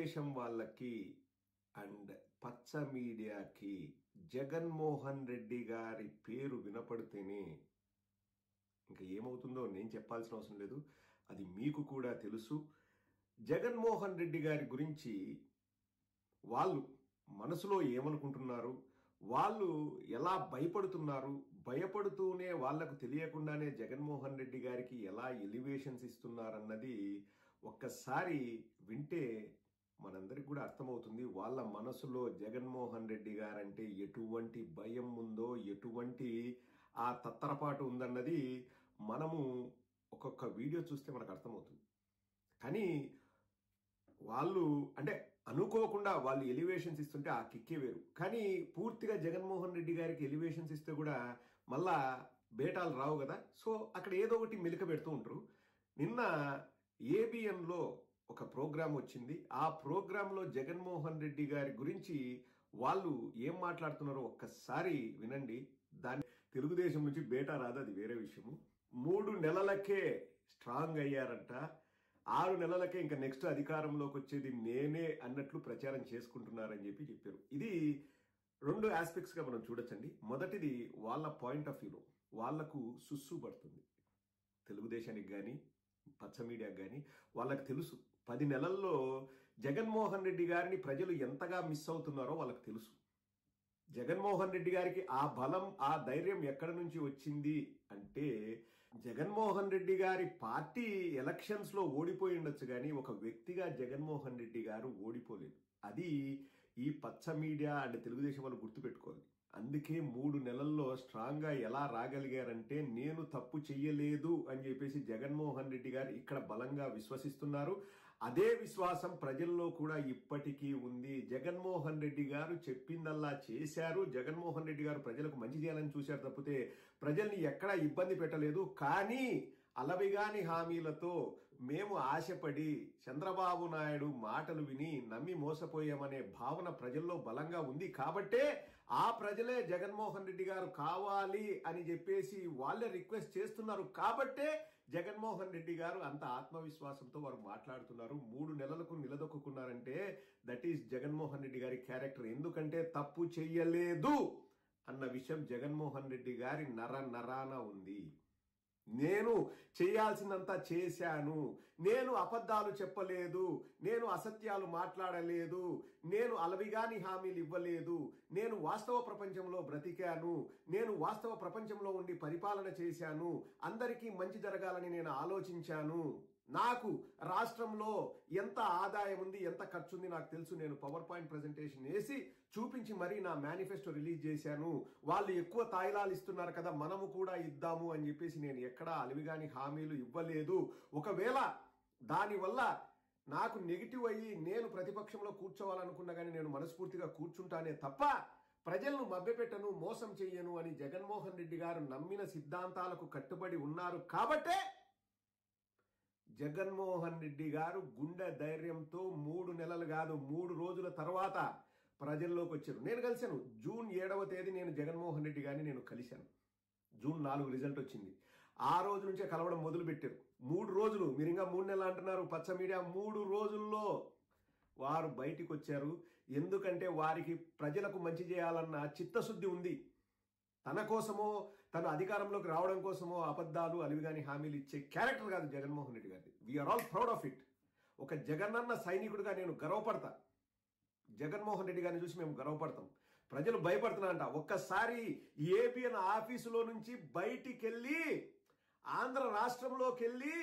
తెలుగుదేశం వాళ్ళకి అండ్ పచ్చ మీడియాకి జగన్మోహన్ రెడ్డి గారి పేరు వినపడితేనే ఇంకా ఏమవుతుందో నేను చెప్పాల్సిన అవసరం లేదు, అది మీకు కూడా తెలుసు. జగన్మోహన్ రెడ్డి గారి గురించి వాళ్ళు మనసులో ఏమనుకుంటున్నారు, వాళ్ళు ఎలా భయపడుతున్నారు, భయపడుతూనే వాళ్లకు తెలియకుండానే జగన్మోహన్ రెడ్డి గారికి ఎలా ఎలివేషన్స్ ఇస్తున్నారన్నది ఒక్కసారి వింటే మనందరికి కూడా అర్థమవుతుంది. వాళ్ళ మనసులో జగన్మోహన్ రెడ్డి గారంటే ఎటువంటి భయం ఉందో, ఎటువంటి ఆ తత్తరపాటు ఉందన్నది మనము ఒక్కొక్క వీడియో చూస్తే మనకు అర్థమవుతుంది. కానీ వాళ్ళు అంటే అనుకోకుండా వాళ్ళు ఎలివేషన్స్ ఇస్తుంటే ఆ కిక్కే వేరు. కానీ పూర్తిగా జగన్మోహన్ రెడ్డి గారికి ఎలివేషన్స్ ఇస్తే కూడా మళ్ళా బేటాలు రావు కదా, సో అక్కడ ఏదో ఒకటి మెలిక పెడుతూ ఉంటారు. నిన్న ఏబిఎన్లో ఒక ప్రోగ్రాం వచ్చింది. ఆ ప్రోగ్రాంలో జగన్మోహన్ రెడ్డి గారి గురించి వాళ్ళు ఏం మాట్లాడుతున్నారో ఒక్కసారి వినండి. దాన్ని తెలుగుదేశం నుంచి బేటా రాదు, అది వేరే విషయము. 3 నెలలకే స్ట్రాంగ్ అయ్యారంట, 6 నెలలకే ఇంకా నెక్స్ట్ అధికారంలోకి వచ్చేది నేనే అన్నట్లు ప్రచారం చేసుకుంటున్నారని చెప్పారు. ఇది 2 ఆస్పెక్ట్స్ గా మనం చూడొచ్చండి. మొదటిది వాళ్ళ పాయింట్ ఆఫ్ వ్యూలో వాళ్లకు సుస్సు పడుతుంది. తెలుగుదేశానికి కానీ పచ్చ మీడియాకి కానీ వాళ్ళకి తెలుసు 10 నెలల్లో జగన్మోహన్ రెడ్డి గారిని ప్రజలు ఎంతగా మిస్ అవుతున్నారో వాళ్ళకి తెలుసు. జగన్మోహన్ రెడ్డి గారికి ఆ బలం, ఆ ధైర్యం ఎక్కడి నుంచి వచ్చింది అంటే జగన్మోహన్ రెడ్డి గారి పార్టీ ఎలక్షన్స్ లో ఓడిపోయి ఉండొచ్చు, కానీ ఒక వ్యక్తిగా జగన్మోహన్ రెడ్డి గారు ఓడిపోలేదు. అది ఈ పచ్చ మీడియా అండ్ తెలుగుదేశం వాళ్ళు గుర్తుపెట్టుకోవాలి. అందుకే 3 నెలల్లో స్ట్రాంగ్ గా ఎలా రాగలిగారంటే నేను తప్పు చెయ్యలేదు అని చెప్పేసి జగన్మోహన్ రెడ్డి గారు ఇక్కడ బలంగా విశ్వసిస్తున్నారు. అదే విశ్వాసం ప్రజల్లో కూడా ఇప్పటికీ ఉంది. జగన్మోహన్ రెడ్డి గారు చెప్పిందల్లా చేశారు. జగన్మోహన్ రెడ్డి గారు ప్రజలకు మంచి చేయాలని చూశారు తప్పితే ప్రజల్ని ఎక్కడా ఇబ్బంది పెట్టలేదు. కానీ అలవిగాని హామీలతో మేము ఆశపడి చంద్రబాబు నాయుడు మాటలు విని నమ్మి మోసపోయామనే భావన ప్రజల్లో బలంగా ఉంది. కాబట్టే ఆ ప్రజలే జగన్మోహన్ రెడ్డి గారు కావాలి అని చెప్పేసి వాళ్ళే రిక్వెస్ట్ చేస్తున్నారు. కాబట్టే జగన్మోహన్ రెడ్డి గారు అంత ఆత్మవిశ్వాసంతో వారు మాట్లాడుతున్నారు. 3 నెలలకు నిలదొక్కున్నారంటే దట్ ఈస్ జగన్మోహన్ రెడ్డి గారి క్యారెక్టర్. ఎందుకంటే తప్పు చెయ్యలేదు అన్న విషయం జగన్మోహన్ రెడ్డి గారి నరాన ఉంది. నేను చేయాల్సిందంతా చేశాను, నేను అబద్ధాలు చెప్పలేదు, నేను అసత్యాలు మాట్లాడలేదు, నేను అలవిగాని హామీలు ఇవ్వలేదు, నేను వాస్తవ ప్రపంచంలో బ్రతికాను, నేను వాస్తవ ప్రపంచంలో ఉండి పరిపాలన చేశాను, అందరికీ మంచి జరగాలని నేను ఆలోచించాను, నాకు రాష్ట్రంలో ఎంత ఆదాయం ఉంది, ఎంత ఖర్చు ఉంది నాకు తెలుసు, నేను పవర్ పాయింట్ ప్రెజెంటేషన్ వేసి చూపించి మరీ నా మేనిఫెస్టో రిలీజ్ చేశాను, వాళ్ళు ఎక్కువ తాయిలాలు ఇస్తున్నారు కదా మనము కూడా ఇద్దాము అని చెప్పేసి నేను ఎక్కడా అలివిగాని హామీలు ఇవ్వలేదు. ఒకవేళ దానివల్ల నాకు నెగిటివ్ అయ్యి నేను ప్రతిపక్షంలో కూర్చోవాలనుకున్నా కానీ నేను మనస్ఫూర్తిగా కూర్చుంటానే తప్ప ప్రజలను మభ్యపెట్టను, మోసం చెయ్యను అని జగన్మోహన్ రెడ్డి గారు నమ్మిన సిద్ధాంతాలకు కట్టుబడి ఉన్నారు. కాబట్టే జగన్మోహన్ రెడ్డి గారు గుండె ధైర్యంతో 3 నెలలు కాదు 3 రోజుల తర్వాత ప్రజల్లోకి వచ్చారు. నేను కలిశాను. జూన్ 7వ తేదీ నేను జగన్మోహన్ రెడ్డి గారిని నేను కలిశాను. జూన్ 4 రిజల్ట్ వచ్చింది. ఆ రోజు నుంచే కలవడం మొదలు పెట్టారు. 3 రోజులు, మీరు ఇంకా 3 నెలలు అంటున్నారు పచ్చ మీడియా. 3 రోజుల్లో వారు బయటికి వచ్చారు. ఎందుకంటే వారికి ప్రజలకు మంచి చేయాలన్న చిత్తశుద్ధి ఉంది. తన కోసమో తను అధికారంలోకి రావడం కోసమో అబద్ధాలు అలివిగాని హామీలు ఇచ్చే క్యారెక్టర్ కాదు జగన్మోహన్ రెడ్డి గారిది. We are all proud of it. ఒక జగనన్న సైనికుడిగా నేను గర్వపడతా. జగన్మోహన్ రెడ్డి గారిని చూసి మేము గర్వపడతాం. ప్రజలు భయపడుతున్నారంట. ఒక్కసారి ఏబిఎన్ ఆఫీసులో నుంచి బయటికి వెళ్ళి ఆంధ్ర రాష్ట్రంలోకి వెళ్ళి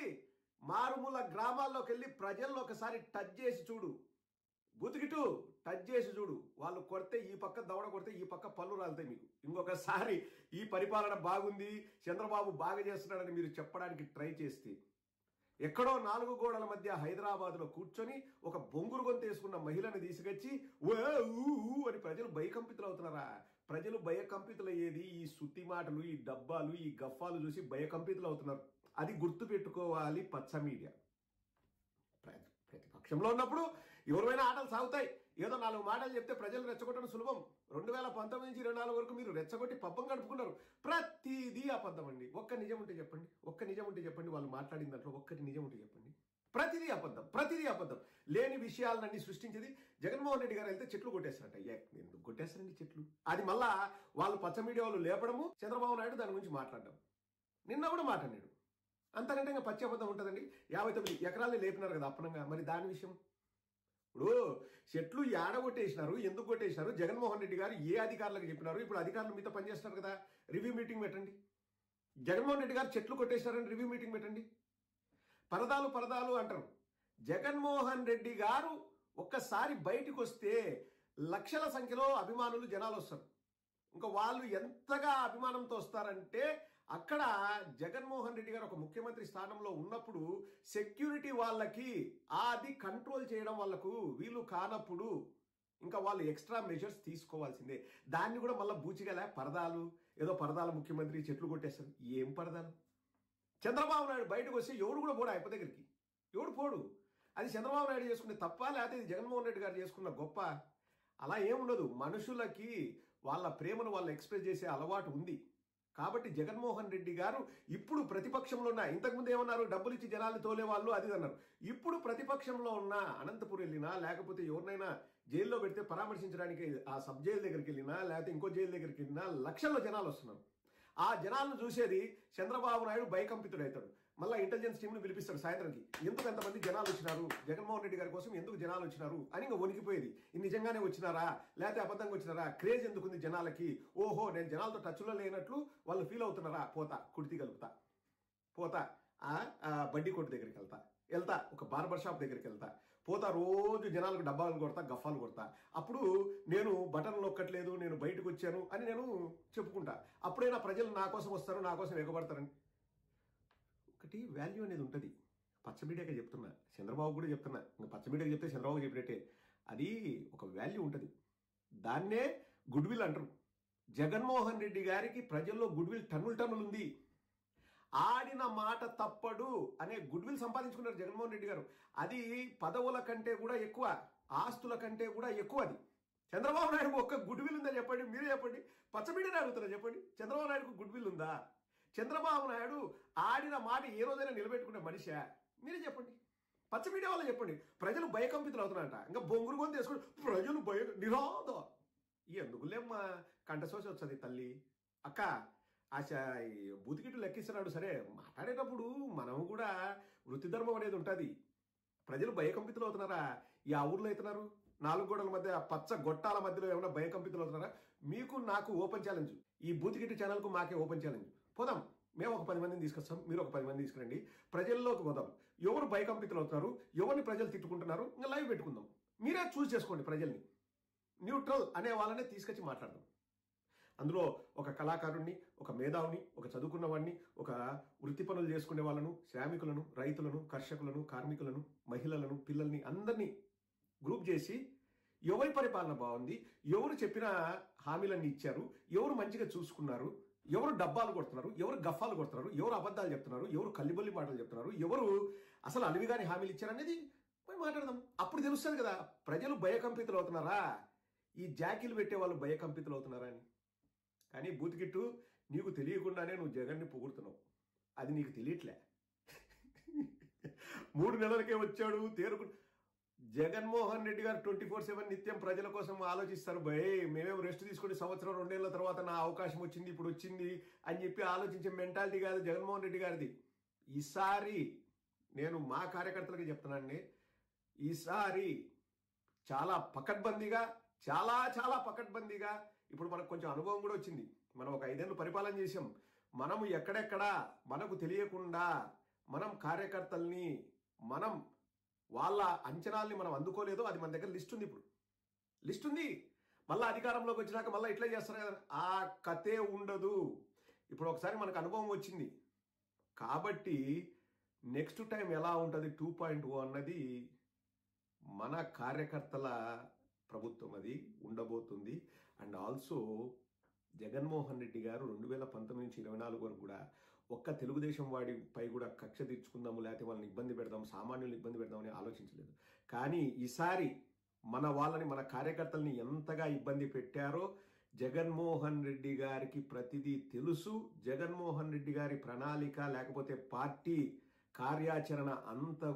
మారుమూల గ్రామాల్లోకి వెళ్ళి ప్రజల్లో ఒకసారి టచ్ చేసి చూడు, బుతికిటు టచ్ చేసి చూడు. వాళ్ళు కొడితే ఈ పక్క దవడ కొడితే ఈ పక్క పళ్ళు రాలుతాయి మీకు. ఇంకొకసారి ఈ పరిపాలన బాగుంది, చంద్రబాబు బాగా చేస్తున్నాడని మీరు చెప్పడానికి ట్రై చేస్తే ఎక్కడో 4 గోడల మధ్య హైదరాబాద్లో కూర్చొని ఒక బొంగురు గొంతు వేసుకున్న మహిళను తీసుకొచ్చి అని ప్రజలు భయకంపితులు అవుతున్నారా? ప్రజలు భయకంపితులు అయ్యేది ఈ సుత్తి మాటలు, ఈ డబ్బాలు, ఈ గఫాలు చూసి భయకంపితులు అవుతున్నారు. అది గుర్తు పెట్టుకోవాలి పచ్చ మీడియా. ప్రతిపక్షంలో ఉన్నప్పుడు ఎవరైనా ఆటలు సాగుతాయి. ఏదో 4 మాటలు చెప్తే ప్రజలు రెచ్చగొట్టడం సులభం. 2019 నుంచి 24 వరకు మీరు రెచ్చగొట్టి పబ్బం గడుపుకున్నారు. ప్రతిదీ అబద్ధం అండి. ఒక్క నిజం ఉంటే చెప్పండి, ఒక్క నిజం ఉంటే చెప్పండి. వాళ్ళు మాట్లాడిన దాంట్లో ఒక్కటి నిజం ఉంటే చెప్పండి. ప్రతిదీ అబద్ధం, ప్రతిదీ అబద్ధం. లేని విషయాలన్నీ సృష్టించేది. జగన్మోహన్ రెడ్డి గారు వెళ్తే చెట్లు కొట్టేస్తారట. ఎందుకు కొట్టేస్తారండి చెట్లు? అది మళ్ళా వాళ్ళు పచ్చ మీడియా వాళ్ళు లేపడము, చంద్రబాబు నాయుడు దాని గురించి మాట్లాడడం. నిన్న కూడా మాట్లాడాడు. అంతకంటే ఇంకా పచ్చి అబద్ధం ఉంటుందండి. 59 ఎకరాలు లేపినారు కదా అప్పనంగా. మరి దాని విషయం ఇప్పుడు చెట్లు ఏడ కొట్టేసినారు, ఎందుకు కొట్టేసినారు, జగన్మోహన్ రెడ్డి గారు ఏ అధికారులకు చెప్పినారు? ఇప్పుడు అధికారులు మీతో పనిచేస్తున్నారు కదా, రివ్యూ మీటింగ్ పెట్టండి. జగన్మోహన్ రెడ్డి గారు చెట్లు కొట్టేసినారని రివ్యూ మీటింగ్ పెట్టండి. పరదాలు అంటారు. జగన్మోహన్ రెడ్డి గారు ఒక్కసారి బయటికి వస్తే లక్షల సంఖ్యలో అభిమానులు జనాలు వస్తారు. ఇంకా వాళ్ళు ఎంతగా అభిమానంతో వస్తారంటే అక్కడ జగన్మోహన్ రెడ్డి గారు ఒక ముఖ్యమంత్రి స్థానంలో ఉన్నప్పుడు సెక్యూరిటీ వాళ్ళకి అది కంట్రోల్ చేయడం వాళ్ళకు వీలు కానప్పుడు ఇంకా వాళ్ళు ఎక్స్ట్రా మెజర్స్ తీసుకోవాల్సిందే. దాన్ని కూడా మళ్ళీ బూచిగల పరదాలు, ఏదో పరదాల ముఖ్యమంత్రి చెట్లు కొట్టేస్తారు. ఏం పరదాలు? చంద్రబాబు నాయుడు బయటకు వస్తే ఎవడు కూడా పోడు ఆయన దగ్గరికి. ఎవడు పోడు. అది చంద్రబాబు నాయుడు చేసుకునే తప్ప, లేకపోతే ఇది జగన్మోహన్ రెడ్డి గారు చేసుకున్న గొప్ప? అలా ఏముండదు. మనుషులకి వాళ్ళ ప్రేమను వాళ్ళు ఎక్స్ప్రెస్ చేసే అలవాటు ఉంది. కాబట్టి జగన్మోహన్ రెడ్డి గారు ఇప్పుడు ప్రతిపక్షంలో ఉన్న, ఇంతకుముందు ఏమన్నారు, డబ్బులు ఇచ్చి జనాలు తోలే వాళ్ళు అది అన్నారు. ఇప్పుడు ప్రతిపక్షంలో ఉన్న అనంతపురం వెళ్ళినా, లేకపోతే ఎవరినైనా జైల్లో పెడితే పరామర్శించడానికి ఆ సబ్ జైలు దగ్గరికి వెళ్ళినా, లేకపోతే ఇంకో జైలు దగ్గరికి వెళ్ళినా లక్షల్లో జనాలు వస్తున్నారు. ఆ జనాలను చూసేది చంద్రబాబు నాయుడు భయకంపితుడు అవుతాడు. మళ్ళీ ఇంటెలిజెన్స్ టీంను పిలిపిస్తాడు సాయంత్రానికి. ఎందుకు ఎంతమంది జనాలు వచ్చినారు, జగన్మోహన్ రెడ్డి గారి కోసం ఎందుకు జనాలు వచ్చినారు అని ఇంకా వణికిపోయేది. నిజంగానే వచ్చినారా లేకపోతే అబద్ధంగా వచ్చినారా, క్రేజ్ ఎందుకుంది జనాలకి, ఓహో నేను జనాలతో టచ్లో లేనట్లు వాళ్ళు ఫీల్ అవుతున్నారా, పోతా కుర్తి కలుపుతా, పోతా బడ్డీ కొట్టు దగ్గరికి వెళ్తా ఒక బార్బర్ షాప్ దగ్గరికి పోతా, రోజు జనాలకు డబ్బాలు కొడతా, గఫాలు కొడతా. అప్పుడు నేను బటన్ నొక్కట్లేదు, నేను బయటకు వచ్చాను అని నేను చెప్పుకుంటా. అప్పుడైనా ప్రజలు నా కోసం వస్తారు, నా కోసం ఎగబడతారని. ఒకటి వాల్యూ అనేది ఉంటుంది. పచ్చ మీడియాగా చెప్తున్నా, చంద్రబాబు కూడా చెప్తున్నా. ఇంకా పచ్చ మీడియాకి చెప్తే చంద్రబాబు చెప్పినట్టే. అది ఒక వాల్యూ ఉంటుంది. దాన్నే గుడ్ విల్ అంటారు. జగన్మోహన్ రెడ్డి గారికి ప్రజల్లో గుడ్ విల్ టన్నులు ఉంది. ఆడిన మాట తప్పడు అనే గుడ్ విల్ సంపాదించుకున్నారు జగన్మోహన్ రెడ్డి గారు. అది పదవుల కంటే కూడా ఎక్కువ, ఆస్తుల కంటే కూడా ఎక్కువ. అది చంద్రబాబు నాయుడు ఒక్క గుడ్ విల్ ఉందా చెప్పండి, మీరే చెప్పండి. పచ్చమీడియాని అడుగుతారా చెప్పండి, చంద్రబాబు నాయుడుకు గుడ్ విల్ ఉందా? చంద్రబాబు నాయుడు ఆడిన మాట ఏ రోజైనా నిలబెట్టుకునే మనిషా? మీరే చెప్పండి. పచ్చ మీడియా వాళ్ళు చెప్పండి. ప్రజలు భయకంపితులు అవుతున్నారంట. ఇంకా బొంగురు కొని తీసుకుని ప్రజలు నిరాద ఎందుకులేమ్మా కంఠశోష వచ్చది తల్లి. అక్క బూతికిట్టు లెక్కిస్తున్నాడు సరే, మాట్లాడేటప్పుడు మనం కూడా వృత్తి ధర్మం అనేది ఉంటుంది. ప్రజలు భయకంపితులు అవుతున్నారా? ఈ ఆ ఊర్లో అవుతున్నారు, 4 గోడల మధ్య పచ్చ గొట్టాల మధ్యలో ఏమైనా భయకంపితులు అవుతున్నారా? మీకు నాకు ఓపెన్ ఛాలెంజ్. ఈ బూతికిట్టు ఛానల్కు మాకే ఓపెన్ ఛాలెంజ్. పోదాం, మేము ఒక 10 మందిని తీసుకొస్తాం, మీరు ఒక 10 మంది తీసుకురండి, ప్రజల్లోకి పోదాం. ఎవరు భయకంపితులు అవుతున్నారు, ఎవరిని ప్రజలు తిట్టుకుంటున్నారు, ఇంకా లైవ్ పెట్టుకుందాం. మీరే చూస్ చేసుకోండి. ప్రజల్ని న్యూట్రల్ అనే వాళ్ళనే తీసుకొచ్చి మాట్లాడదాం. అందులో ఒక కళాకారుణ్ణి, ఒక మేధావిని, ఒక చదువుకున్నవాడిని, ఒక వృత్తి పనులు చేసుకునే వాళ్ళను, శ్రామికులను, రైతులను, కర్షకులను, కార్మికులను, మహిళలను, పిల్లల్ని అందరినీ గ్రూప్ చేసి ఎవరి పరిపాలన బాగుంది, ఎవరు చెప్పిన హామీలన్నీ ఇచ్చారు, ఎవరు మంచిగా చూసుకున్నారు, ఎవరు డబ్బాలు కొడుతున్నారు, ఎవరు గఫాలు కొడుతున్నారు, ఎవరు అబద్ధాలు చెప్తున్నారు, ఎవరు కల్లిబొల్లి మాటలు చెప్తున్నారు, ఎవరు అసలు అలివిగాని హామీలు ఇచ్చారనేది పోయి మాట్లాడదాం. అప్పుడు తెలుస్తుంది కదా ప్రజలు భయకంపితులు అవుతున్నారా, ఈ జాకీలు పెట్టే వాళ్ళు భయకంపితులు అవుతున్నారా అని. కానీ బూతికిట్టు, నీకు తెలియకుండానే నువ్వు జగన్ని పొగుడుతున్నావు. అది నీకు తెలియట్లే. 3 నెలలకే వచ్చాడు తేరుకు. జగన్మోహన్ రెడ్డి గారు 24/7 నిత్యం ప్రజల కోసం ఆలోచిస్తారు. మేమేమో రెస్ట్ తీసుకుని సంవత్సరం 2 ఏళ్ల తర్వాత నా అవకాశం వచ్చింది, ఇప్పుడు వచ్చింది అని చెప్పి ఆలోచించే మెంటాలిటీ కాదు జగన్మోహన్ రెడ్డి గారిది. ఈసారి నేను మా కార్యకర్తలకి చెప్తున్నానండి, ఈసారి చాలా పకడ్బందీగా, చాలా పకడ్బందీగా, ఇప్పుడు మనకు కొంచెం అనుభవం కూడా వచ్చింది. మనం ఒక 5 ఏళ్ళు పరిపాలన చేసాం. మనము ఎక్కడెక్కడ మనకు తెలియకుండా మనం కార్యకర్తల్ని, మనం వాళ్ళ అంచనాల్ని మనం అందుకోలేదో అది మన దగ్గర లిస్ట్ ఉంది. ఇప్పుడు లిస్ట్ ఉంది. మళ్ళీ అధికారంలోకి వచ్చినాక మళ్ళీ ఇట్లా చేస్తారు కదా, ఆ కథే ఉండదు. ఇప్పుడు ఒకసారి మనకు అనుభవం వచ్చింది కాబట్టి నెక్స్ట్ టైం ఎలా ఉంటుంది 2.0 అన్నది మన కార్యకర్తల ప్రభుత్వం అది ఉండబోతుంది. అండ్ ఆల్సో జగన్మోహన్ రెడ్డి గారు 2019 నుంచి 24 వరకు కూడా ఒక్క తెలుగుదేశం వాడిపై కూడా కక్ష తీర్చుకుందాము, లేకపోతే వాళ్ళని ఇబ్బంది పెడదాం, సామాన్యులను ఇబ్బంది పెడదామని ఆలోచించలేదు. కానీ ఈసారి మన వాళ్ళని, మన కార్యకర్తల్ని ఎంతగా ఇబ్బంది పెట్టారో జగన్మోహన్ రెడ్డి గారికి ప్రతిదీ తెలుసు. జగన్మోహన్ రెడ్డి గారి ప్రణాళిక లేకపోతే పార్టీ కార్యాచరణ అంతా